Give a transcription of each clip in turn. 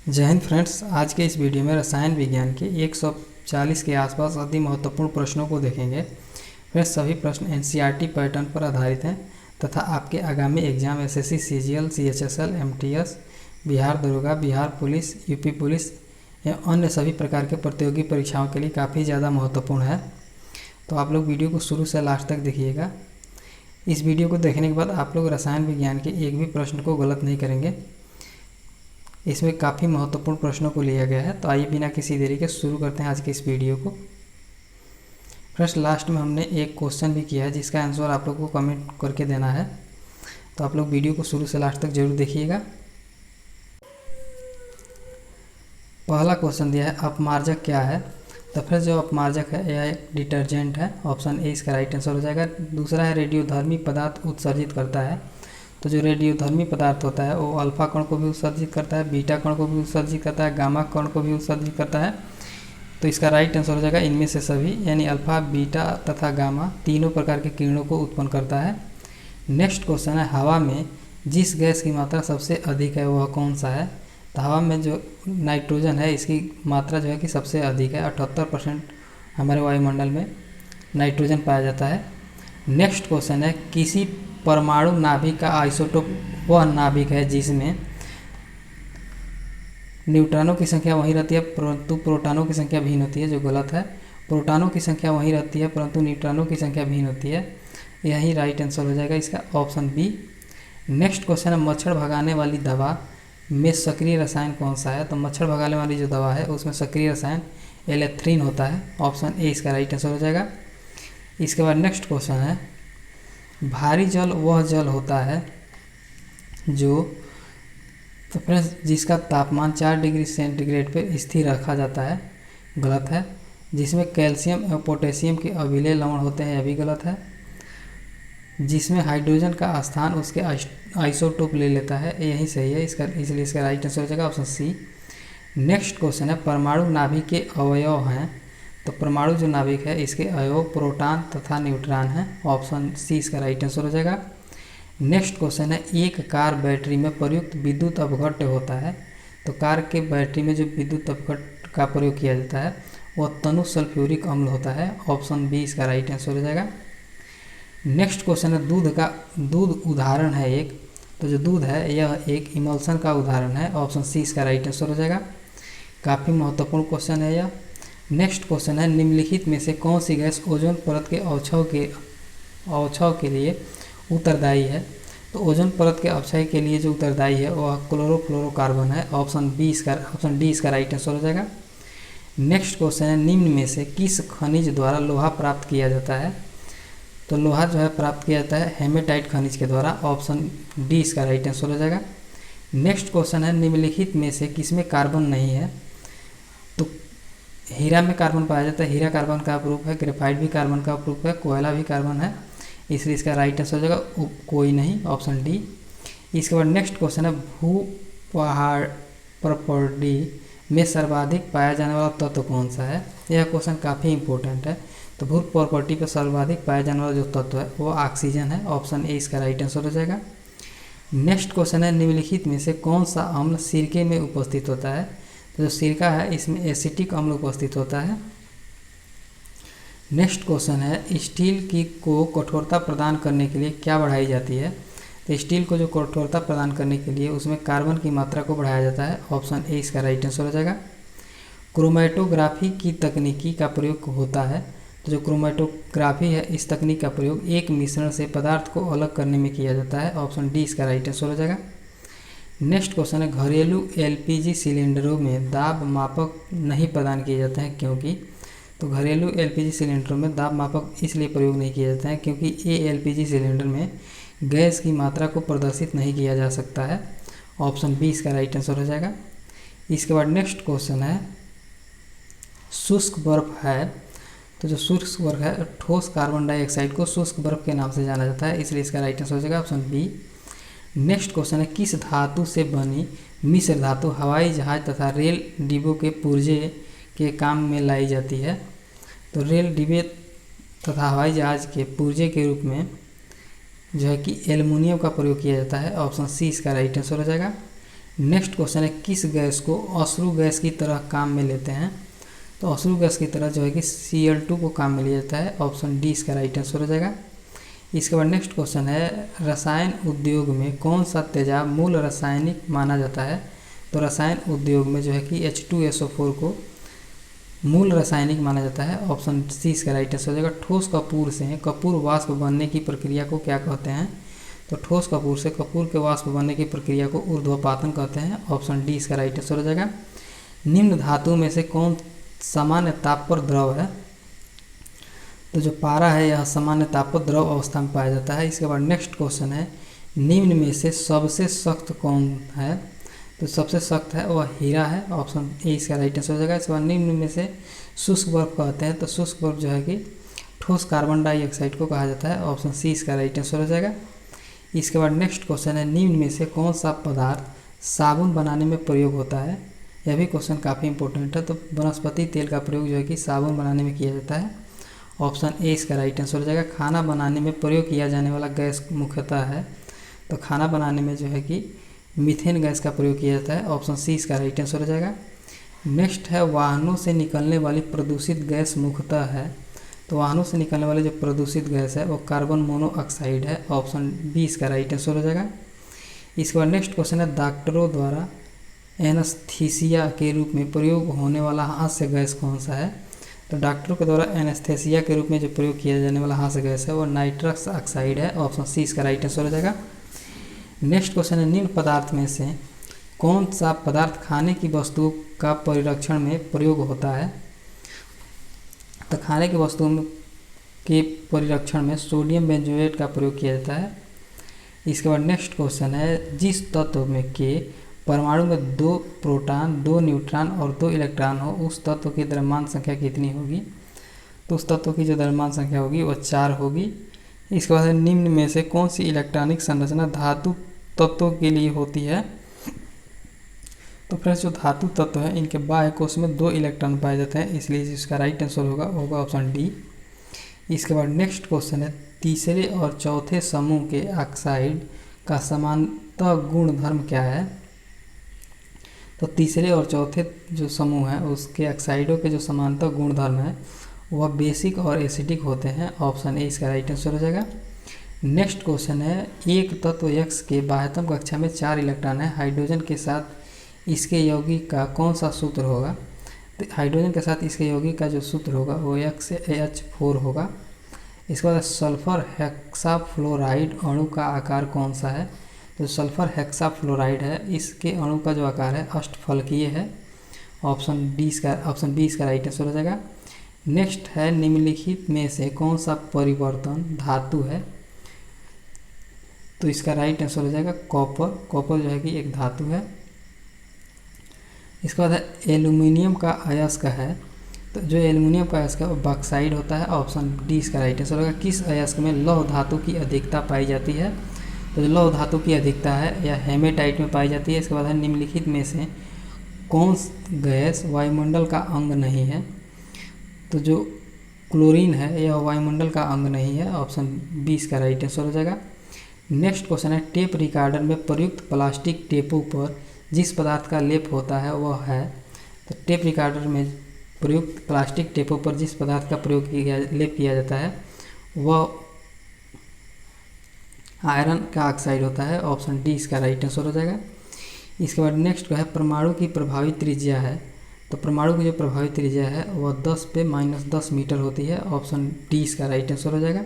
जय हिंद फ्रेंड्स। आज के इस वीडियो में रसायन विज्ञान के 140 के आसपास अति महत्वपूर्ण प्रश्नों को देखेंगे। फ्रेंड्स, सभी प्रश्न एनसीईआरटी पैटर्न पर आधारित हैं तथा आपके आगामी exam SSC, CGL, CHSL, MTS, Bihar दरोगा, बिहार पुलिस, यूपी पुलिस या अन्य सभी प्रकार के प्रतियोगी परीक्षाओं के लिए काफ़ी ज़्यादा महत्वपूर्ण है। तो आप लोग वीडियो को शुरू से लास्ट तक देखिएगा। इस वीडियो को देखने के बाद आप लोग रसायन विज्ञान के एक भी प्रश्न को गलत नहीं करेंगे। इसमें काफ़ी महत्वपूर्ण प्रश्नों को लिया गया है। तो आइए बिना किसी देरी के शुरू करते हैं आज के इस वीडियो को। फ्रेंड्स, लास्ट में हमने एक क्वेश्चन भी किया है जिसका आंसर आप लोग को कमेंट करके देना है। तो आप लोग वीडियो को शुरू से लास्ट तक जरूर देखिएगा। पहला क्वेश्चन दिया है, अपमार्जक क्या है। तो फ्रेंड्स, जो अपमार्जक है यह एक डिटर्जेंट है। ऑप्शन ए इसका राइट आंसर हो जाएगा। दूसरा है, रेडियोधर्मी पदार्थ उत्सर्जित करता है। तो जो रेडियोधर्मी पदार्थ होता है वो अल्फा कण को भी उत्सर्जित करता है, बीटा कण को भी उत्सर्जित करता है, गामा कण को भी उत्सर्जित करता है। तो इसका राइट आंसर हो जाएगा इनमें से सभी, यानी अल्फा, बीटा तथा गामा तीनों प्रकार के किरणों को उत्पन्न करता है। नेक्स्ट क्वेश्चन है, हवा में जिस गैस की मात्रा सबसे अधिक है वह कौन सा है। तो हवा में जो नाइट्रोजन है इसकी मात्रा जो है कि सबसे अधिक है। 78% हमारे वायुमंडल में नाइट्रोजन पाया जाता है। नेक्स्ट क्वेश्चन है, किसी परमाणु नाभिक का आइसोटोप वह नाभिक है जिसमें न्यूट्रॉनों की संख्या वही रहती है परंतु प्रोटॉनों की संख्या भिन्न होती है। जो गलत है, प्रोटॉनों की संख्या वही रहती है परंतु न्यूट्रॉनों की संख्या भिन्न होती है। यही राइट आंसर हो जाएगा इसका, ऑप्शन बी। नेक्स्ट क्वेश्चन है, मच्छर भगाने वाली दवा में सक्रिय रसायन कौन सा है। तो मच्छर भगाने वाली जो दवा है उसमें सक्रिय रसायन एलेथ्रीन होता है। ऑप्शन ए इसका राइट आंसर हो जाएगा। इसके बाद नेक्स्ट क्वेश्चन है, भारी जल वह जल होता है जो, तो फ्रेंड्स, जिसका तापमान 4 डिग्री सेंटीग्रेड पर स्थिर रखा जाता है। गलत है। जिसमें कैल्शियम और पोटेशियम के अभिलय लवण होते हैं, यह भी गलत है। जिसमें हाइड्रोजन का स्थान उसके आइसोटोप ले लेता है, यही सही है इसका, इसलिए इसका राइट आंसर हो जाएगा ऑप्शन सी। नेक्स्ट क्वेश्चन है, परमाणु नाभिक के अवयव हैं। तो परमाणु जो नाभिक है इसके अवयव प्रोटॉन तथा न्यूट्रॉन हैं। ऑप्शन सी इसका राइट आंसर हो जाएगा। नेक्स्ट क्वेश्चन है, एक कार बैटरी में प्रयुक्त विद्युत अपघट्य होता है। तो कार के बैटरी में जो विद्युत अपघट्य का प्रयोग किया जाता है वह तनु सल्फ्यूरिक अम्ल होता है। ऑप्शन बी इसका राइट आंसर हो जाएगा। नेक्स्ट क्वेश्चन है, दूध उदाहरण है एक। तो जो दूध है यह एक इमल्सन का उदाहरण है। ऑप्शन सी इसका राइट आंसर हो जाएगा। काफ़ी महत्वपूर्ण क्वेश्चन है यह। नेक्स्ट क्वेश्चन है, निम्नलिखित में से कौन सी गैस ओजोन परत के अवक्षय के लिए उत्तरदायी है। तो ओजोन परत के अवक्षय के लिए जो उत्तरदायी है वह क्लोरोफ्लोरोकार्बन है। ऑप्शन डी इसका राइट आंसर हो जाएगा। नेक्स्ट क्वेश्चन है, निम्न में से किस खनिज द्वारा लोहा प्राप्त किया जाता है। तो लोहा जो है प्राप्त किया जाता है हेमेटाइट खनिज के द्वारा। ऑप्शन डी इसका राइट आंसर हो जाएगा। नेक्स्ट क्वेश्चन है, निम्नलिखित में से किसमें कार्बन नहीं है। तो हीरा में कार्बन पाया जाता है, हीरा कार्बन का प्रूफ है, ग्रेफाइट भी कार्बन का प्रूफ है, कोयला भी कार्बन है, इसलिए इसका राइट आंसर हो जाएगा कोई नहीं, ऑप्शन डी। इसके बाद नेक्स्ट क्वेश्चन है, भू पहाड़ प्रॉपर्टी में सर्वाधिक पाया जाने वाला तत्व कौन सा है। यह क्वेश्चन काफ़ी इंपॉर्टेंट है। तो भू प्रॉपर्टी पर सर्वाधिक पाया जाने वाला जो तत्व है वो ऑक्सीजन है। ऑप्शन ए इसका राइट आंसर हो जाएगा। नेक्स्ट क्वेश्चन है, निम्नलिखित में से कौन सा अम्ल सिरके में उपस्थित होता है। तो जो सिरका है इसमें एसिटिक अम्ल उपस्थित होता है। नेक्स्ट क्वेश्चन है, स्टील की को कठोरता प्रदान करने के लिए क्या बढ़ाई जाती है। तो स्टील को जो कठोरता प्रदान करने के लिए उसमें कार्बन की मात्रा को बढ़ाया जाता है। ऑप्शन ए इसका राइट आंसर हो जाएगा। क्रोमेटोग्राफी की तकनीकी का प्रयोग होता है। तो जो क्रोमेटोग्राफी है इस तकनीक का प्रयोग एक मिश्रण से पदार्थ को अलग करने में किया जाता है। ऑप्शन डी इसका राइट आंसर हो जाएगा। नेक्स्ट क्वेश्चन है, घरेलू एलपीजी सिलेंडरों में दाब मापक नहीं प्रदान किए जाते हैं क्योंकि। तो घरेलू एलपीजी सिलेंडरों में दाब मापक इसलिए प्रयोग नहीं किए जाते हैं क्योंकि ये एलपीजी सिलेंडर में गैस की मात्रा को प्रदर्शित नहीं किया जा सकता है। ऑप्शन बी इसका राइट आंसर हो जाएगा। इसके बाद नेक्स्ट क्वेश्चन है, शुष्क बर्फ है। तो जो शुष्क बर्फ है ठोस कार्बन डाइऑक्साइड को शुष्क बर्फ के नाम से जाना जाता है, इसलिए इसका राइट आंसर हो जाएगा ऑप्शन बी। नेक्स्ट क्वेश्चन है, किस धातु से बनी मिश्र धातु हवाई जहाज तथा रेल डिब्बों के पुर्जे के काम में लाई जाती है। तो रेल डिब्बे तथा हवाई जहाज के पुर्जे के रूप में जो है कि एल्युमिनियम का प्रयोग किया जाता है। ऑप्शन सी इसका राइट आंसर हो जाएगा। नेक्स्ट क्वेश्चन है किस गैस को अश्रु गैस की तरह काम में लेते हैं। तो अश्रु गैस की तरह जो है कि Cl2 को काम में लिया जाता है। ऑप्शन डी इसका राइट आंसर हो जाएगा। इसके बाद नेक्स्ट क्वेश्चन है रसायन उद्योग में कौन सा तेजाब मूल रासायनिक माना जाता है। तो रसायन उद्योग में जो है कि H2SO4 को मूल रासायनिक माना जाता है। ऑप्शन सी इसका राइट आंसर हो जाएगा। ठोस कपूर से कपूर वाष्प बनने की प्रक्रिया को क्या कहते हैं। तो ठोस कपूर से कपूर के वाष्प बनने की प्रक्रिया को ऊर्ध्वपातन कहते हैं। ऑप्शन डी इसका राइट आंसर हो जाएगा। निम्न धातु में से कौन सामान्य ताप पर द्रव है। तो जो पारा है यह सामान्य ताप पर द्रव अवस्था में पाया जाता है। इसके बाद नेक्स्ट क्वेश्चन है निम्न में से सबसे सख्त कौन है। तो सबसे सख्त है वह हीरा है। ऑप्शन ए इसका राइट आंसर हो जाएगा। इसके बाद निम्न में से शुष्क बर्फ कहते हैं। तो शुष्क बर्फ जो है कि ठोस कार्बन डाइऑक्साइड को कहा जाता है। ऑप्शन सी इसका राइट आंसर हो जाएगा। इसके बाद नेक्स्ट क्वेश्चन है निम्न में से कौन सा पदार्थ साबुन बनाने में प्रयोग होता है। यह भी क्वेश्चन काफ़ी इंपॉर्टेंट है। तो वनस्पति तेल का प्रयोग जो है कि साबुन बनाने में किया जाता है। ऑप्शन ए इसका राइट आंसर हो जाएगा। खाना बनाने में प्रयोग किया जाने वाला गैस मुख्यतः है। तो खाना बनाने में जो है कि मीथेन गैस का प्रयोग किया जाता है। ऑप्शन सी इसका राइट आंसर हो जाएगा। नेक्स्ट है वाहनों से निकलने वाली प्रदूषित गैस मुख्यतः है। तो वाहनों से निकलने वाली जो प्रदूषित गैस है वो कार्बन मोनोऑक्साइड है। ऑप्शन बी इसका राइट आंसर हो जाएगा। इसके बाद नेक्स्ट क्वेश्चन है डॉक्टरों द्वारा एनेस्थीसिया के रूप में प्रयोग होने वाला हास्य गैस कौन सा है। तो डॉक्टरों के द्वारा एनेस्थीसिया के रूप में जो प्रयोग किया जाने वाला हास्य गैस है वो नाइट्रस ऑक्साइड है। ऑप्शन सी इसका राइट आंसर हो जाएगा। नेक्स्ट क्वेश्चन है निम्न पदार्थ में से कौन सा पदार्थ खाने की वस्तुओं का परिरक्षण में प्रयोग होता है। तो खाने की वस्तुओं के परिरक्षण में सोडियम बेंजोएट का प्रयोग किया जाता है। इसके बाद नेक्स्ट क्वेश्चन है जिस तत्व में के परमाणु में 2 प्रोटॉन 2 न्यूट्रॉन और 2 इलेक्ट्रॉन हो उस तत्व की द्रव्यमान संख्या कितनी होगी। तो उस तत्व की जो द्रव्यमान संख्या होगी वह 4 होगी। इसके बाद निम्न में से कौन सी इलेक्ट्रॉनिक संरचना धातु तत्वों के लिए होती है। तो फ्रेंड्स जो धातु तत्व है इनके बाह्य कोश में 2 इलेक्ट्रॉन पाए जाते हैं, इसलिए जिसका राइट आंसर होगा ऑप्शन डी। इसके बाद नेक्स्ट क्वेश्चन है तीसरे और चौथे समूह के ऑक्साइड का समानता गुणधर्म क्या है। तो तीसरे और चौथे जो समूह है उसके ऑक्साइडों के जो समानता गुणधर्म है वह बेसिक और एसिडिक होते हैं। ऑप्शन ए इसका राइट आंसर हो जाएगा। नेक्स्ट क्वेश्चन है एक तत्व X के बाह्यतम कक्षा में 4 इलेक्ट्रॉन है। हाइड्रोजन के साथ इसके यौगिक का कौन सा सूत्र होगा। तो हाइड्रोजन के साथ इसके यौगिक का जो सूत्र होगा वो XH4 होगा। इसके बाद सल्फर हेक्साफ्लोराइड अणु का आकार कौन सा है। तो सल्फर हेक्साफ्लोराइड है इसके अणु का जो आकार है अष्टफलकीय है। ऑप्शन बी इसका राइट आंसर हो जाएगा। नेक्स्ट है निम्नलिखित में से कौन सा परिवर्तन धातु है। तो इसका राइट आंसर हो जाएगा कॉपर जो है कि एक धातु है। इसके बाद है एल्यूमिनियम का अयस्क है। तो जो एल्यूमिनियम का अयस्क है वो बॉक्साइड होता है। ऑप्शन डी इसका राइट आंसर होगा। किस अयस्क में लौह धातु की अधिकता पाई जाती है। तो जो लौह धातु की अधिकता है यह हेमेटाइट में पाई जाती है। इसके बाद है निम्नलिखित में से कौन गैस वायुमंडल का अंग नहीं है। तो जो क्लोरीन है यह वायुमंडल का अंग नहीं है। ऑप्शन बी इसका राइट आंसर हो जाएगा। नेक्स्ट क्वेश्चन है टेप रिकॉर्डर में प्रयुक्त प्लास्टिक टेपों पर जिस पदार्थ का लेप होता है वह है। तो टेप रिकॉर्डर में प्रयुक्त प्लास्टिक टेपों पर जिस पदार्थ का लेप किया जाता है वह आयरन का ऑक्साइड होता है। ऑप्शन डी इसका राइट आंसर हो जाएगा। इसके बाद नेक्स्ट है परमाणु की प्रभावी त्रिज्या है। तो परमाणु की जो प्रभावी त्रिज्या है वह 10 पे -10 मीटर होती है। ऑप्शन डी इसका राइट आंसर हो जाएगा।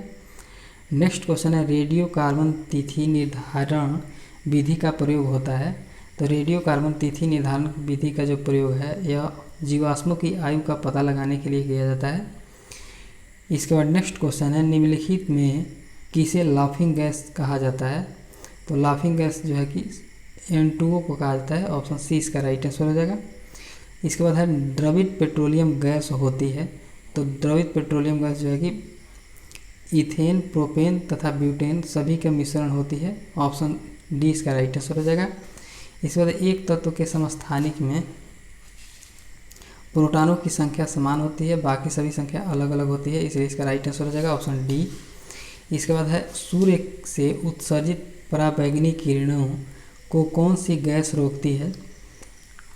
नेक्स्ट क्वेश्चन है रेडियो कार्बन तिथि निर्धारण विधि का प्रयोग होता है। तो रेडियो कार्बन तिथि निर्धारण विधि का जो प्रयोग है यह जीवाश्मों की आयु का पता लगाने के लिए किया जाता है। इसके बाद नेक्स्ट क्वेश्चन है निम्नलिखित में किसे लाफिंग गैस कहा जाता है। तो लाफिंग गैस जो है कि N2O को कहा जाता है। ऑप्शन सी इसका राइट आंसर हो जाएगा। इसके बाद है द्रवित पेट्रोलियम गैस होती है। तो द्रवित पेट्रोलियम गैस जो है कि इथेन प्रोपेन तथा ब्यूटेन सभी का मिश्रण होती है। ऑप्शन डी इसका राइट आंसर हो जाएगा। इसके बाद एक तत्व के समस्थानिक में प्रोटॉनों की संख्या समान होती है, बाकी सभी संख्या अलग अलग होती है, इसलिए इसका राइट आंसर हो जाएगा ऑप्शन डी। इसके बाद है सूर्य से उत्सर्जित पराबैंगनी किरणों को कौन सी गैस रोकती है?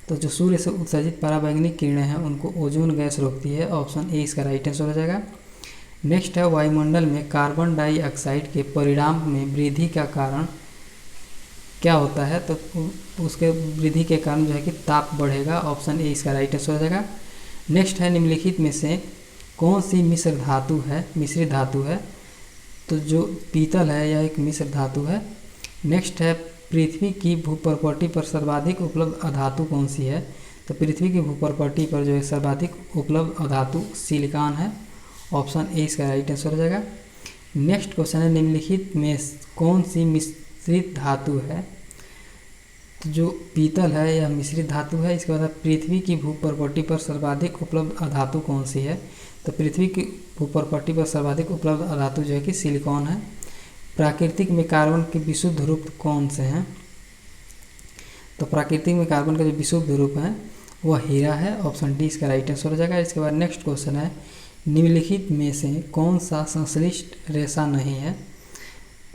तो जो सूर्य से उत्सर्जित पराबैंगनी किरणें हैं उनको ओजोन गैस रोकती है। ऑप्शन ए इसका राइट आंसर हो जाएगा। नेक्स्ट है, वायुमंडल में कार्बन डाइऑक्साइड के परिणाम में वृद्धि का कारण क्या होता है? तो उसके वृद्धि के कारण जो है कि ताप बढ़ेगा। ऑप्शन ए इसका राइट आंसर हो जाएगा। नेक्स्ट है, निम्नलिखित में से कौन सी मिश्र धातु है? तो जो पीतल है यह एक मिश्र धातु है। नेक्स्ट है, पृथ्वी की भूप्रपट्टी पर सर्वाधिक उपलब्ध अधातु कौन सी है? तो पृथ्वी की भूप्रपट्टी पर जो है सर्वाधिक उपलब्ध अधातु सिलिकॉन है। ऑप्शन ए इसका राइट आंसर हो जाएगा। नेक्स्ट क्वेश्चन है, निम्नलिखित में कौन सी मिश्रित धातु है? तो जो पीतल है यह मिश्रित धातु है। इसके बाद पृथ्वी की भूप्रपट्टी पर सर्वाधिक उपलब्ध अधातु कौन सी है? तो पृथ्वी की भूप्रपट्टी पर सर्वाधिक उपलब्ध अधातु जो है कि सिलिकॉन है। प्राकृतिक में कार्बन के विशुद्ध रूप कौन से हैं? तो प्राकृतिक में कार्बन का जो विशुद्ध रूप है वह हीरा है। ऑप्शन डी इसका राइट आंसर हो जाएगा। इसके बाद नेक्स्ट क्वेश्चन है, निम्नलिखित में से कौन सा संश्लिष्ट रेशा नहीं है?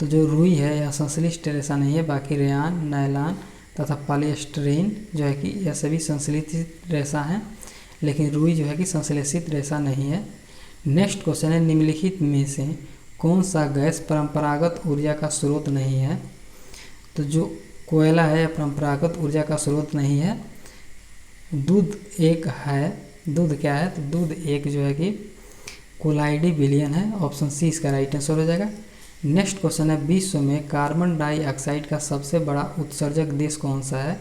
तो जो रुई है यह संश्लिष्ट रेशा नहीं है, बाकी रेयान, नायलॉन तथा पॉलीस्टरीन जो है कि यह सभी संश्लेषित रेशा हैं, लेकिन रुई जो है कि संश्लेषित रेशा नहीं है। नेक्स्ट क्वेश्चन है, निम्नलिखित में से कौन सा गैस परंपरागत ऊर्जा का स्रोत नहीं है? तो जो कोयला है यह परंपरागत ऊर्जा का स्रोत नहीं है। दूध एक है। दूध क्या है? तो दूध एक जो है कि कोलाइडी विलयन है। ऑप्शन सी इसका राइट आंसर हो जाएगा। नेक्स्ट क्वेश्चन है, विश्व में कार्बन डाइऑक्साइड का सबसे बड़ा उत्सर्जक देश कौन सा है?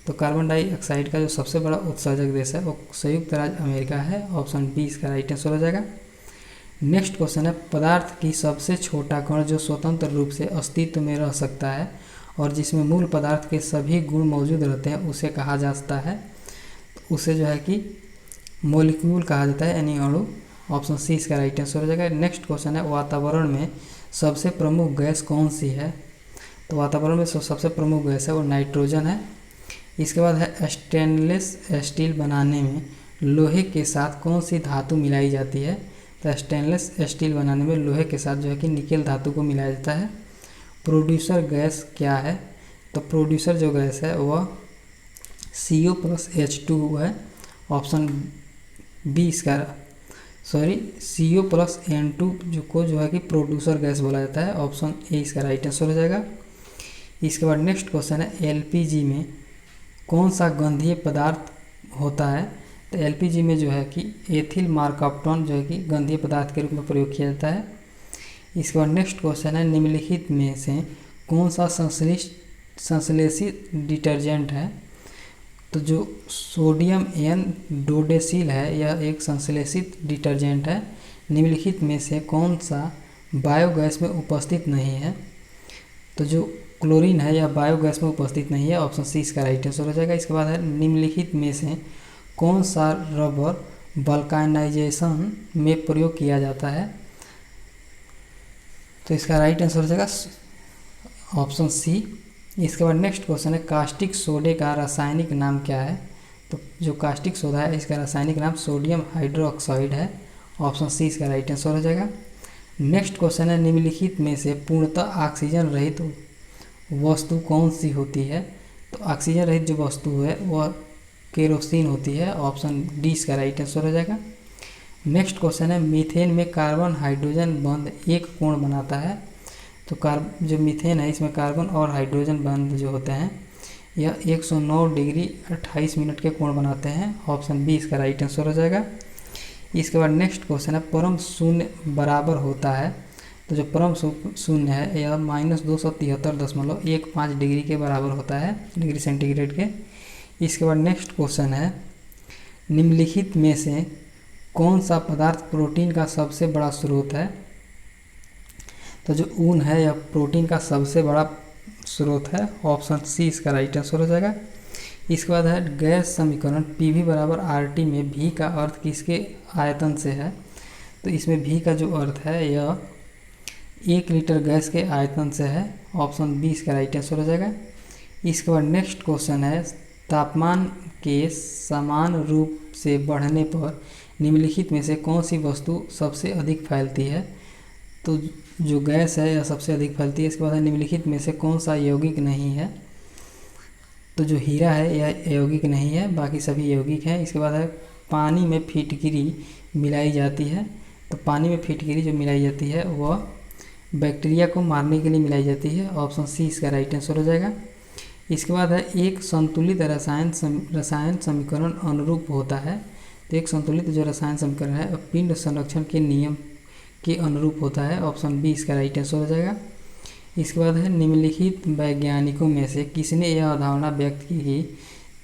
तो कार्बन डाइऑक्साइड का जो सबसे बड़ा उत्सर्जक देश है वो संयुक्त राज्य अमेरिका है। ऑप्शन बी इसका राइट आंसर हो जाएगा। नेक्स्ट क्वेश्चन है, पदार्थ की सबसे छोटा कण जो स्वतंत्र रूप से अस्तित्व में रह सकता है और जिसमें मूल पदार्थ के सभी गुण मौजूद रहते हैं उसे कहा जाता है? तो उसे जो है कि मॉलिक्यूल कहा जाता है, यानी अणु। ऑप्शन सी इसका राइट आंसर हो जाएगा। नेक्स्ट क्वेश्चन है, वातावरण में सबसे प्रमुख गैस कौन सी है? तो वातावरण में सबसे प्रमुख गैस है वो नाइट्रोजन है। इसके बाद है, स्टेनलेस स्टील बनाने में लोहे के साथ कौन सी धातु मिलाई जाती है? तो स्टेनलेस स्टील बनाने में लोहे के साथ जो है कि निकेल धातु को मिलाया जाता है। प्रोड्यूसर गैस क्या है? तो प्रोड्यूसर जो गैस है वह CO+H2 है। ऑप्शन बी इसका CO+N2 जो है कि प्रोड्यूसर गैस बोला जाता है। ऑप्शन ए इसका राइट आंसर हो जाएगा। इसके बाद नेक्स्ट क्वेश्चन है, LPG में कौन सा गंधीय पदार्थ होता है? तो LPG में जो है कि एथिल मार्कप्टन जो है कि गंधीय पदार्थ के रूप में प्रयोग किया जाता है। इसके बाद नेक्स्ट क्वेश्चन है, निम्नलिखित में से कौन सा संश्लेषित डिटर्जेंट है? तो जो सोडियम एन डोडेसिल है यह एक संश्लेषित डिटर्जेंट है। निम्नलिखित में से कौन सा बायोगैस में उपस्थित नहीं है? तो जो क्लोरीन है यह बायोगैस में उपस्थित नहीं है। ऑप्शन सी इसका राइट आंसर हो जाएगा। इसके बाद है, निम्नलिखित में से कौन सा रबर वल्कानाइजेशन में प्रयोग किया जाता है? तो इसका राइट आंसर हो जाएगा ऑप्शन सी। इसके बाद नेक्स्ट क्वेश्चन है, कास्टिक सोडे का रासायनिक नाम क्या है? तो जो कास्टिक सोडा है इसका रासायनिक नाम सोडियम हाइड्रोक्साइड है। ऑप्शन सी इसका राइट आंसर हो जाएगा। नेक्स्ट क्वेश्चन है, निम्नलिखित में से पूर्णतः ऑक्सीजन रहित वस्तु कौन सी होती है? तो ऑक्सीजन रहित जो वस्तु है वह केरोसिन होती है। ऑप्शन डी इसका राइट आंसर हो जाएगा। नेक्स्ट क्वेश्चन है, मीथेन में कार्बन हाइड्रोजन बंध एक कोण बनाता है। तो जो मीथेन है इसमें कार्बन और हाइड्रोजन बंध जो होते हैं यह 109 डिग्री 28 मिनट के कोण बनाते हैं। ऑप्शन बी इसका राइट आंसर हो जाएगा। इसके बाद नेक्स्ट क्वेश्चन है, परम शून्य बराबर होता है? तो जो परम शून्य है यह -273.15 डिग्री के बराबर होता है, डिग्री सेंटीग्रेड के। इसके बाद नेक्स्ट क्वेश्चन है, निम्नलिखित में से कौन सा पदार्थ प्रोटीन का सबसे बड़ा स्रोत है? तो जो ऊन है यह प्रोटीन का सबसे बड़ा स्रोत है। ऑप्शन सी इसका राइट आंसर हो जाएगा। इसके बाद है, गैस समीकरण PV = RT में V का अर्थ किसके आयतन से है? तो इसमें V का जो अर्थ है यह 1 लीटर गैस के आयतन से है। ऑप्शन बी इसका राइट आंसर हो जाएगा। इसके बाद नेक्स्ट क्वेश्चन है, तापमान के समान रूप से बढ़ने पर निम्नलिखित में से कौन सी वस्तु सबसे अधिक फैलती है? तो जो गैस है यह सबसे अधिक फैलती है। इसके बाद निम्नलिखित में से कौन सा यौगिक नहीं है? तो जो हीरा है यह यौगिक नहीं है, बाकी सभी यौगिक हैं। इसके बाद है पानी में फिटकिरी मिलाई जाती है। तो पानी में फिटकिरी जो मिलाई जाती है वह बैक्टीरिया को मारने के लिए मिलाई जाती है। ऑप्शन सी इसका राइट आंसर हो जाएगा। इसके बाद है एक संतुलित रसायन समीकरण अनुरूप होता है। तो एक संतुलित जो रसायन समीकरण है पिंड संरक्षण के नियम के अनुरूप होता है। ऑप्शन बी इसका राइट आंसर हो जाएगा। इसके बाद है निम्नलिखित वैज्ञानिकों में से किसने यह अवधारणा व्यक्त की कि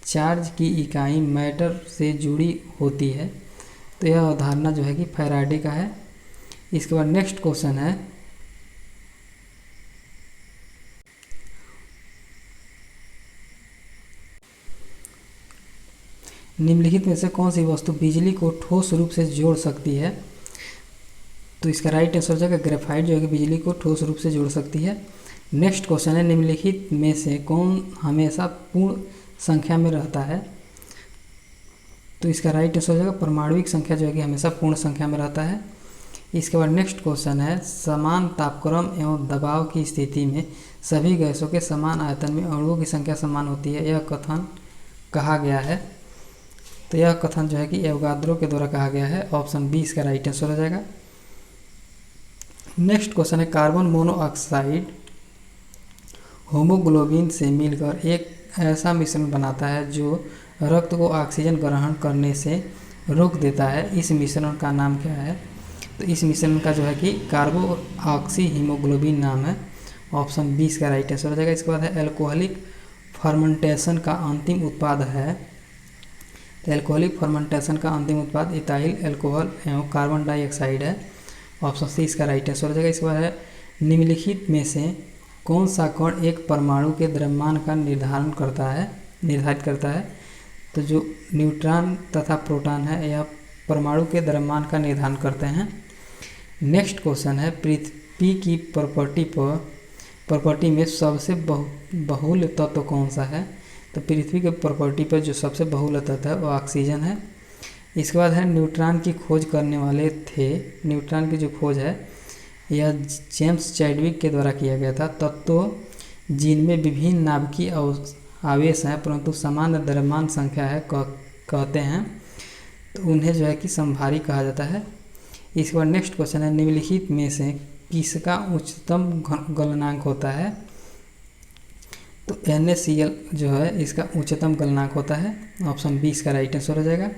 चार्ज की इकाई मैटर से जुड़ी होती है। तो यह अवधारणा जो है कि फैराडे का है। इसके बाद नेक्स्ट क्वेश्चन है निम्नलिखित में से कौन सी वस्तु बिजली को ठोस रूप से जोड़ सकती है। तो इसका राइट आंसर हो जाएगा ग्रेफाइट, जो है कि बिजली को ठोस रूप से जोड़ सकती है। नेक्स्ट क्वेश्चन है निम्नलिखित में से कौन हमेशा पूर्ण संख्या में रहता है। तो इसका राइट आंसर हो जाएगा परमाणुविक संख्या, जो है कि हमेशा पूर्ण संख्या में रहता है। इसके बाद नेक्स्ट क्वेश्चन है समान तापक्रम एवं दबाव की स्थिति में सभी गैसों के समान आयतन में अणुओं की संख्या समान होती है, यह कथन कहा गया है। तो यह कथन जो है कि एवोगाद्रो के द्वारा कहा गया है। ऑप्शन बी इसका राइट आंसर हो जाएगा। नेक्स्ट क्वेश्चन है कार्बन मोनोऑक्साइड होमोग्लोबिन से मिलकर एक ऐसा मिश्रण बनाता है जो रक्त को ऑक्सीजन ग्रहण करने से रोक देता है। इस मिश्रण का नाम क्या है। तो इस मिश्रण का जो है कि कार्बो ऑक्सी हीमोग्लोबिन नाम है। ऑप्शन बी इसका राइट आंसर हो जाएगा। इसके बाद है एल्कोहलिक फर्मेंटेशन का अंतिम उत्पाद है। तो एल्कोहलिक फर्मेंटेशन का अंतिम उत्पाद इथाइल अल्कोहल एवं कार्बन डाइऑक्साइड है। ऑप्शन सी इसका राइट आंसर हो जाएगा। इसके बाद है निम्नलिखित में से कौन सा कण एक परमाणु के द्रव्यमान का निर्धारित करता है। तो जो न्यूट्रॉन तथा प्रोटॉन है यह परमाणु के द्रव्यमान का निर्धारण करते हैं। नेक्स्ट क्वेश्चन है पृथ्वी की प्रॉपर्टी में सबसे बहुल तत्व कौन सा है। तो पृथ्वी के प्रॉपर्टी पर जो सबसे बहुल तत्व है वो ऑक्सीजन है। इसके बाद है न्यूट्रॉन की खोज करने वाले थे। न्यूट्रॉन की जो खोज है यह जेम्स चैडविक के द्वारा किया गया था। तत्व जिनमें विभिन्न नाभिकीय आवेश हैं परंतु समान द्रव्यमान संख्या है कहते हैं, तो उन्हें जो है कि समभारी कहा जाता है। इसके बाद नेक्स्ट क्वेश्चन है निम्नलिखित में से किसका उच्चतम गलनांक होता है। तो NaCl जो है इसका उच्चतम गलनांक होता है। ऑप्शन बी इसका राइट आंसर हो जाएगा।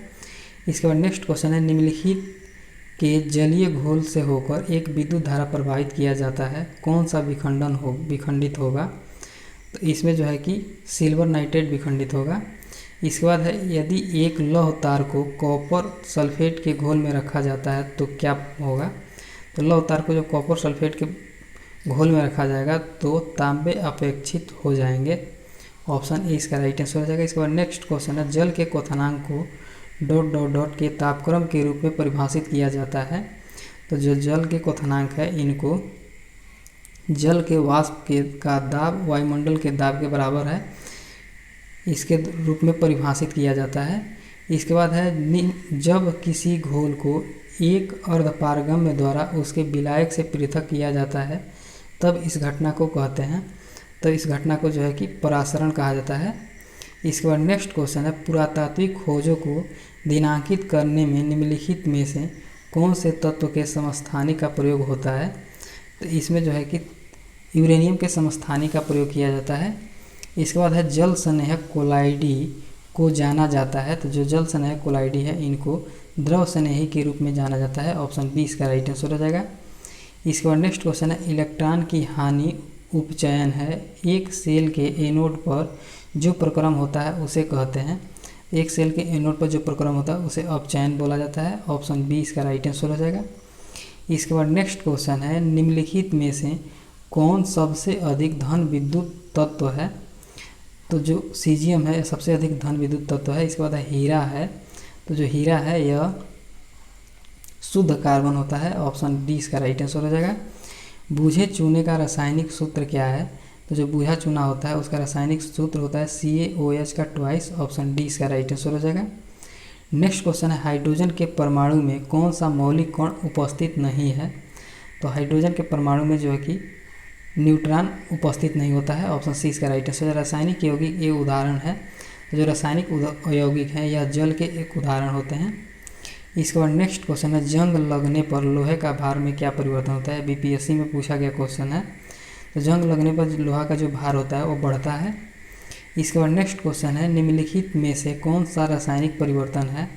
इसके बाद नेक्स्ट क्वेश्चन है निम्नलिखित के जलीय घोल से होकर एक विद्युत धारा प्रवाहित किया जाता है, कौन सा विखंडित होगा। तो इसमें जो है कि सिल्वर नाइट्रेट विखंडित होगा। इसके बाद है यदि एक लौह तार को कॉपर सल्फेट के घोल में रखा जाता है तो क्या होगा। तो लौह तार को जो कॉपर सल्फेट के घोल में रखा जाएगा तो तांबे अपेक्षित हो जाएंगे। ऑप्शन ए इसका राइट आंसर हो जाएगा। इसके बाद नेक्स्ट क्वेश्चन है जल के क्वथनांक को ... के तापक्रम के रूप में परिभाषित किया जाता है। तो जो जल के क्वथनांक है इनको जल के वाष्प का दाब वायुमंडल के दाब के बराबर है, इसके रूप में परिभाषित किया जाता है। इसके बाद है जब किसी घोल को एक अर्धपारगम्य द्वारा उसके विलायक से पृथक किया जाता है तब इस घटना को कहते हैं। तो इस घटना को जो है कि परासरण कहा जाता है। इसके बाद नेक्स्ट क्वेश्चन है पुरातात्विक खोजों को दिनांकित करने में निम्नलिखित में से कौन से तत्व के समस्थानिक का प्रयोग होता है। तो इसमें जो है कि यूरेनियम के समस्थानिक का प्रयोग किया जाता है। इसके बाद है जल स्नेहक कोलाइडी को जाना जाता है। तो जो जल स्नेहक कोलाइडी है इनको द्रव स्नेही के रूप में जाना जाता है। ऑप्शन बी इसका राइट आंसर हो जाएगा। इसके बाद नेक्स्ट क्वेश्चन है इलेक्ट्रॉन की हानि उपचयन है। एक सेल के एनोड पर जो प्रक्रम होता है उसे कहते हैं। एक सेल के एनोड पर जो प्रक्रम होता है उसे अपचयन बोला जाता है। ऑप्शन बी इसका राइट आंसर हो जाएगा। इसके बाद नेक्स्ट क्वेश्चन है निम्नलिखित में से कौन सबसे अधिक धन विद्युत तत्व है। तो जो सीजियम है सबसे अधिक धन विद्युत तत्व है। इसके बाद हीरा है। तो जो हीरा है यह शुद्ध कार्बन होता है। ऑप्शन डी इसका राइट आंसर हो जाएगा। बूझे चूने का रासायनिक सूत्र क्या है। तो जो बूझा चूना होता है उसका रासायनिक सूत्र होता है CaOH का ट्वाइस। ऑप्शन डी इसका राइट आंसर हो जाएगा। नेक्स्ट क्वेश्चन है हाइड्रोजन के परमाणु में कौन सा मौलिक कण उपस्थित नहीं है। तो हाइड्रोजन के परमाणु में जो है कि न्यूट्रॉन उपस्थित नहीं होता है। ऑप्शन सी इसका राइट आंसर है। रासायनिक यौगिक ये उदाहरण है। तो जो रासायनिक यौगिक हैं यह जल के एक उदाहरण होते हैं। इसके बाद नेक्स्ट क्वेश्चन है, जंग लगने पर लोहे का भार में क्या परिवर्तन होता है। बीपीएससी में पूछा गया क्वेश्चन है। तो जंग लगने पर लोहा का जो भार होता है वो बढ़ता है। इसके बाद नेक्स्ट क्वेश्चन है, निम्नलिखित में से कौन सा रासायनिक परिवर्तन है।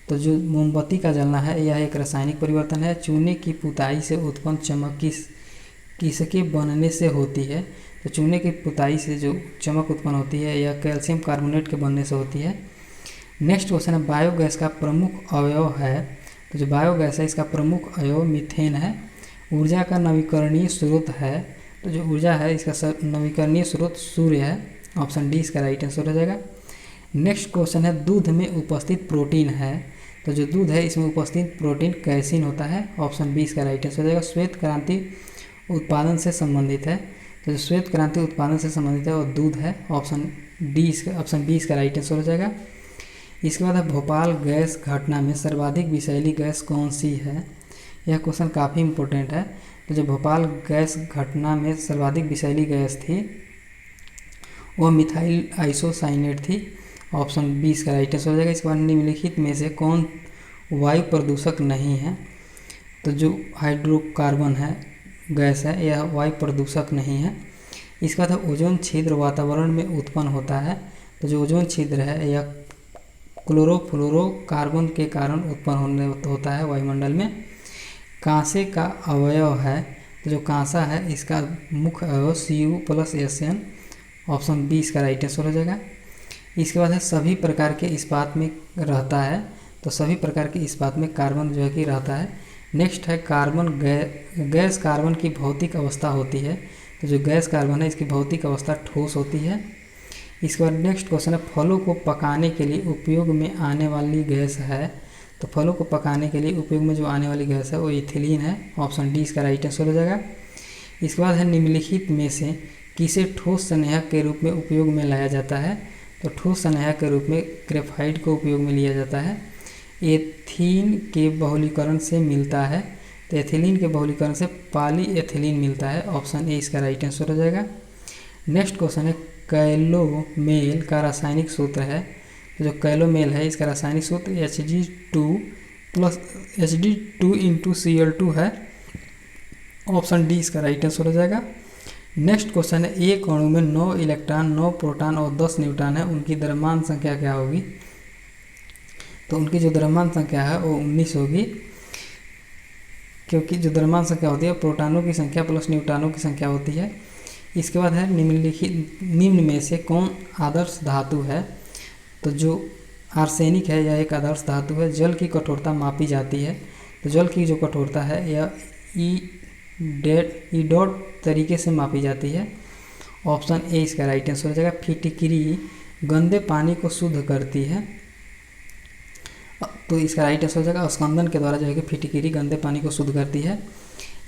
तो जो मोमबत्ती का जलना है यह एक रासायनिक परिवर्तन है। चूने की पुताई से उत्पन्न चमक किसके बनने से होती है। तो चूने की पुताई से जो चमक उत्पन्न होती है यह कैल्शियम कार्बोनेट के बनने से होती है। नेक्स्ट क्वेश्चन है, बायोगैस का प्रमुख अवयव है। तो जो बायोगैस है इसका प्रमुख अवयव मीथेन है। ऊर्जा का नवीकरणीय स्रोत है। तो जो ऊर्जा है इसका नवीकरणीय स्रोत सूर्य है। ऑप्शन डी इसका राइट आंसर हो जाएगा। नेक्स्ट क्वेश्चन है, दूध में उपस्थित प्रोटीन है। तो जो दूध है इसमें उपस्थित प्रोटीन कैसीन होता है। ऑप्शन बी इसका राइट आंसर हो जाएगा। श्वेत क्रांति उत्पादन से संबंधित है। तो जो श्वेत क्रांति उत्पादन से संबंधित है वो दूध है। ऑप्शन बी इसका राइट आंसर हो जाएगा। इसके बाद है, भोपाल गैस घटना में सर्वाधिक विषैली गैस कौन सी है। यह क्वेश्चन काफ़ी इंपॉर्टेंट है। तो जो भोपाल गैस घटना में सर्वाधिक विषैली गैस थी वह मिथाइल आइसोसाइनेट थी। ऑप्शन बी इसका राइट आंसर हो जाएगा। इसके बाद निम्नलिखित में से कौन वायु प्रदूषक नहीं है। तो जो हाइड्रोकार्बन है गैस है यह वायु प्रदूषक नहीं है। इसका बाद ओजोन छिद्र वातावरण में उत्पन्न होता है। तो जो ओजोन छिद्र है यह क्लोरोफ्लोरोकार्बन के कारण उत्पन्न होता है वायुमंडल में। कांसे का अवयव है। तो जो कांसा है इसका मुख्य अवयव Cu+Sn। ऑप्शन बी इसका राइट आंसर हो जाएगा। इसके बाद है, सभी प्रकार के इस्पात में रहता है। तो सभी प्रकार के इस्पात में कार्बन जो है कि रहता है। नेक्स्ट है, कार्बन गैस कार्बन की भौतिक अवस्था होती है। तो जो गैस कार्बन है इसकी भौतिक अवस्था ठोस होती है। इसके बाद नेक्स्ट क्वेश्चन है, फलों को पकाने के लिए उपयोग में आने वाली गैस है। तो फलों को पकाने के लिए उपयोग में जो आने वाली गैस है वो इथिलीन है। ऑप्शन डी इसका राइट आंसर हो जाएगा। इसके बाद है, निम्नलिखित में से किसे ठोस संग्राहक के रूप में उपयोग में लाया जाता है। तो ठोस संग्राहक के रूप में ग्रेफाइट को उपयोग में लिया जाता है। एथीन के बहुलीकरण से मिलता है। तो एथिलीन के बहुलीकरण से पॉलीएथिलीन मिलता है। ऑप्शन ए इसका राइट आंसर हो जाएगा। नेक्स्ट क्वेश्चन है, कैलोमेल का रासायनिक सूत्र है। तो जो कैलोमेल है इसका रासायनिक सूत्र Hg2+Hg2 है। ऑप्शन डी इसका राइट आंसर हो जाएगा। नेक्स्ट क्वेश्चन है, एक अणु में 9 इलेक्ट्रॉन 9 प्रोटॉन और 10 न्यूट्रॉन है, उनकी द्रव्यमान संख्या क्या होगी। तो उनकी जो द्रव्यमान संख्या है वो 19 होगी, क्योंकि जो द्रव्यमान संख्या होती है प्रोटॉनों की संख्या प्लस न्यूट्रॉनों की संख्या होती है। इसके बाद है, निम्न में से कौन आदर्श धातु है। तो जो आर्सेनिक है यह एक आदर्श धातु है। जल की कठोरता मापी जाती है। तो जल की जो कठोरता है यह ई डॉट तरीके से मापी जाती है। ऑप्शन ए इसका राइट आंसर हो जाएगा। फिटकिरी गंदे पानी को शुद्ध करती है। तो इसका राइट आंसर हो जाएगा, स्कंदन के द्वारा जो है कि फिटकिरी गंदे पानी को शुद्ध करती है।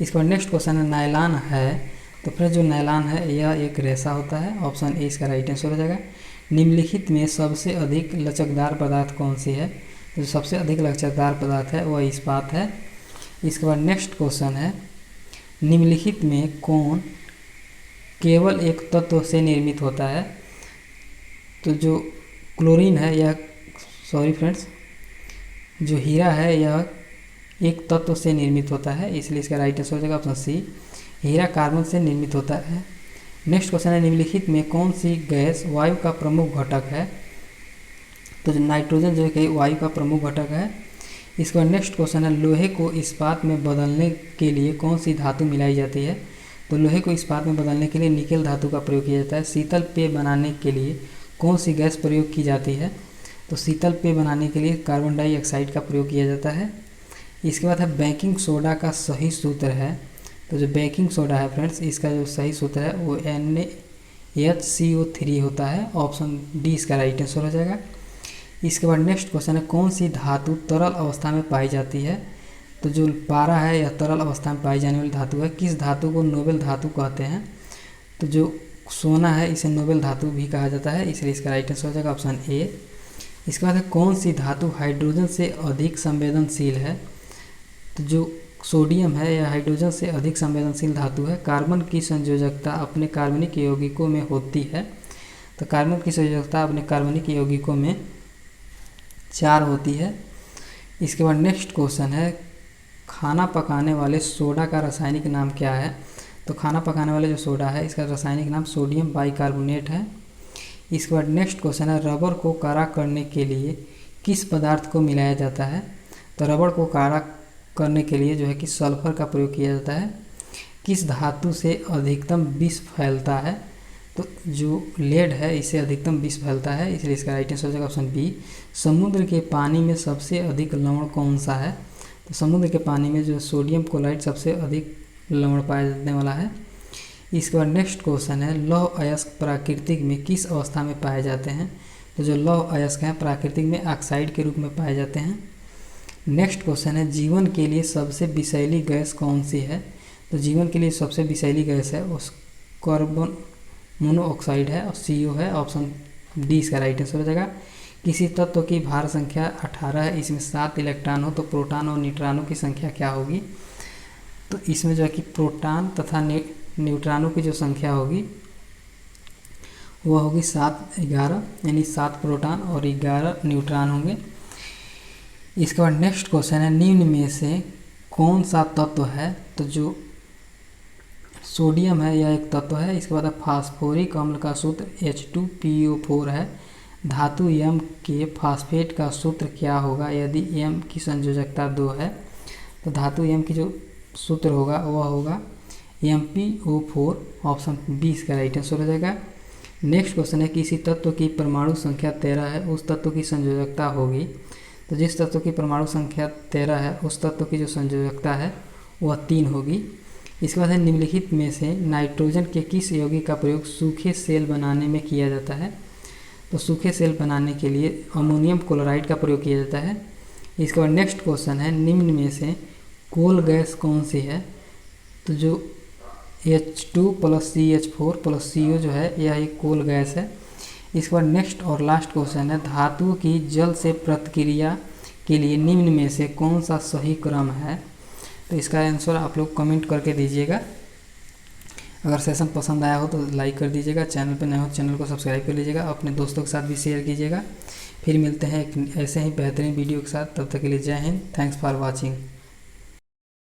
इसके बाद नेक्स्ट क्वेश्चन है, नायलॉन है। तो फिर जो नायलॉन है यह एक रेशा होता है। ऑप्शन ए इसका राइट आंसर हो जाएगा। निम्नलिखित में सबसे अधिक लचकदार पदार्थ कौन सी है। जो सबसे अधिक लचकदार पदार्थ है वह इस्पात है। इसके बाद नेक्स्ट क्वेश्चन है, निम्नलिखित में कौन केवल एक तत्व से निर्मित होता है। तो जो क्लोरीन है यह जो हीरा है यह एक तत्व से निर्मित होता है, इसलिए इसका राइट आंसर हो जाएगा ऑप्शन सी। हीरा कार्बन से निर्मित होता है। नेक्स्ट क्वेश्चन है, निम्नलिखित में कौन सी गैस वायु का प्रमुख घटक है। तो जो नाइट्रोजन जो है कि वायु का प्रमुख घटक है। इसके बाद नेक्स्ट क्वेश्चन है, लोहे को इस्पात में बदलने के लिए कौन सी धातु मिलाई जाती है। तो लोहे को इस्पात में बदलने के लिए निकेल धातु का प्रयोग किया जाता है। शीतल पेय बनाने के लिए कौन सी गैस प्रयोग की जाती है। तो शीतल पेय बनाने के लिए कार्बन डाइऑक्साइड का प्रयोग किया जाता है। इसके बाद है, बेकिंग सोडा का सही सूत्र है। तो जो बेकिंग सोडा है फ्रेंड्स इसका जो सही सूत्र है वो NaHCO3 होता है। ऑप्शन डी इसका राइट आंसर हो जाएगा। इसके बाद नेक्स्ट क्वेश्चन है, कौन सी धातु तरल अवस्था में पाई जाती है। तो जो पारा है यह तरल अवस्था में पाई जाने वाली धातु है। किस धातु को नोबेल धातु कहते हैं। तो जो सोना है इसे नोबेल धातु भी कहा जाता है, इसलिए इसका राइट आंसर हो जाएगा ऑप्शन ए। इसके बाद है, कौन सी धातु हाइड्रोजन से अधिक संवेदनशील है। तो जो सोडियम है यह हाइड्रोजन से अधिक संवेदनशील धातु है। कार्बन की संयोजकता अपने कार्बनिक यौगिकों में होती है। तो कार्बन की संयोजकता अपने कार्बनिक यौगिकों में 4 होती है। इसके बाद नेक्स्ट क्वेश्चन है, खाना पकाने वाले सोडा का रासायनिक नाम क्या है। तो खाना पकाने वाले जो सोडा है इसका रासायनिक नाम सोडियम बाइकार्बोनेट है। इसके बाद नेक्स्ट क्वेश्चन है, रबर को काला करने के लिए किस पदार्थ को मिलाया जाता है। तो रबर को काला करने के लिए जो है कि सल्फर का प्रयोग किया जाता है। किस धातु से अधिकतम विष फैलता है। तो जो लेड है इससे अधिकतम विष फैलता है, इसलिए इसका राइट आंसर हो जाएगा ऑप्शन बी। समुद्र के पानी में सबसे अधिक लवण कौन सा है। तो समुद्र के पानी में जो सोडियम क्लोराइड सबसे अधिक लवण पाया जाने वाला है। इसके बाद नेक्स्ट क्वेश्चन है, लौह अयस्क प्राकृतिक में किस अवस्था में पाए जाते हैं। तो जो लौह अयस्क हैं प्राकृतिक में ऑक्साइड के रूप में पाए जाते हैं। नेक्स्ट क्वेश्चन है, जीवन के लिए सबसे विषैली गैस कौन सी है। तो जीवन के लिए सबसे विषैली गैस है उस कार्बन मोनोऑक्साइड है और CO है। ऑप्शन डी इसका राइट आंसर हो जाएगा। किसी तत्व की भार संख्या 18 है, इसमें 7 इलेक्ट्रॉन हो तो प्रोटॉन और न्यूट्रॉनों की संख्या क्या होगी। तो इसमें जो है कि प्रोटॉन तथा न्यूट्रॉनों की जो संख्या होगी वह होगी 7-11, यानी 7 प्रोटॉन और 11 न्यूट्रॉन होंगे। इसके बाद नेक्स्ट क्वेश्चन है, निम्न में से कौन सा तत्व है। तो जो सोडियम है यह एक तत्व है। इसके बाद फास्फोरिक अम्ल का सूत्र H2PO4 है। धातु M के फास्फेट का सूत्र क्या होगा यदि M की संयोजकता 2 है। तो धातु M की जो सूत्र होगा वह होगा MpO4। ऑप्शन बी इसका राइट आंसर हो जाएगा। नेक्स्ट क्वेश्चन है, किसी तत्व की परमाणु संख्या 13 है उस तत्व की संयोजकता होगी। तो जिस तत्व की परमाणु संख्या 13 है उस तत्व की जो संयोजकता है वह 3 होगी। इसके बाद है, निम्नलिखित में से नाइट्रोजन के किस यौगिक का प्रयोग सूखे सेल बनाने में किया जाता है। तो सूखे सेल बनाने के लिए अमोनियम क्लोराइड का प्रयोग किया जाता है। इसके बाद नेक्स्ट क्वेश्चन है, निम्न में से कोल गैस कौन सी है। तो जो H2 + CH4 + CO जो है यह एक कोल गैस है। इसके बाद नेक्स्ट और लास्ट क्वेश्चन है, धातुओं की जल से प्रतिक्रिया के लिए निम्न में से कौन सा सही क्रम है। तो इसका आंसर आप लोग कमेंट करके दीजिएगा। अगर सेशन पसंद आया हो तो लाइक कर दीजिएगा, चैनल पर नए हो तो चैनल को सब्सक्राइब कर लीजिएगा, अपने दोस्तों के साथ भी शेयर कीजिएगा। फिर मिलते हैं एक ऐसे ही बेहतरीन वीडियो के साथ, तब तक के लिए जय हिंद। Thanks for watching.